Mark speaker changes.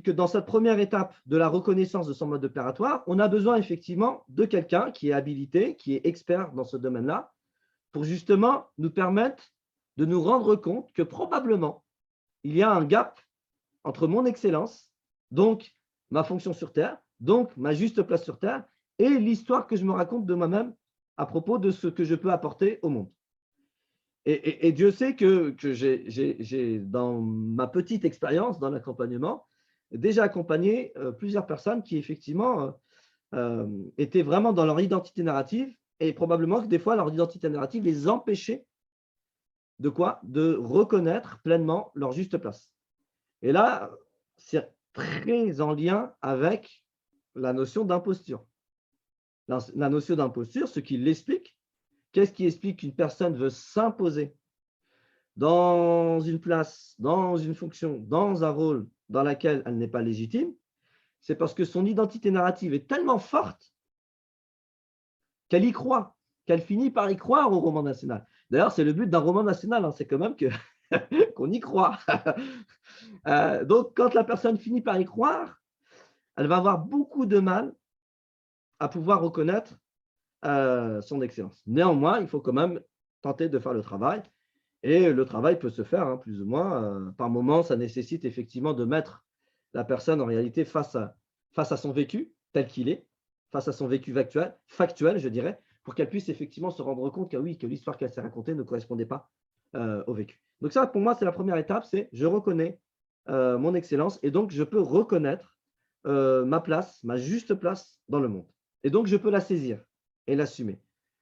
Speaker 1: que dans cette première étape de la reconnaissance de son mode opératoire, on a besoin effectivement de quelqu'un qui est habilité, qui est expert dans ce domaine-là, pour justement nous permettre de nous rendre compte que probablement, il y a un gap entre mon excellence, donc ma fonction sur Terre, donc ma juste place sur Terre, et l'histoire que je me raconte de moi-même à propos de ce que je peux apporter au monde. Et Dieu sait que j'ai, dans ma petite expérience dans l'accompagnement, déjà accompagné plusieurs personnes qui, effectivement, étaient vraiment dans leur identité narrative et probablement que des fois, leur identité narrative les empêchait de quoi? De reconnaître pleinement leur juste place. Et là, c'est très en lien avec la notion d'imposture. La notion d'imposture, ce qui l'explique, qu'est-ce qui explique qu'une personne veut s'imposer dans une place, dans une fonction, dans un rôle dans lequel elle n'est pas légitime? C'est parce que son identité narrative est tellement forte qu'elle y croit, qu'elle finit par y croire au roman national. D'ailleurs, c'est le but d'un roman national, hein, c'est quand même qu'on y croit. Donc, quand la personne finit par y croire, elle va avoir beaucoup de mal à pouvoir reconnaître son excellence. Néanmoins, il faut quand même tenter de faire le travail. Et le travail peut se faire, hein, plus ou moins. Par moment, ça nécessite effectivement de mettre la personne en réalité face à son vécu tel qu'il est, face à son vécu factuel, je dirais, pour qu'elle puisse effectivement se rendre compte que oui, que l'histoire qu'elle s'est racontée ne correspondait pas au vécu. Donc ça, pour moi, c'est la première étape, c'est je reconnais mon excellence et donc je peux reconnaître ma place, ma juste place dans le monde. Et donc, je peux la saisir et l'assumer.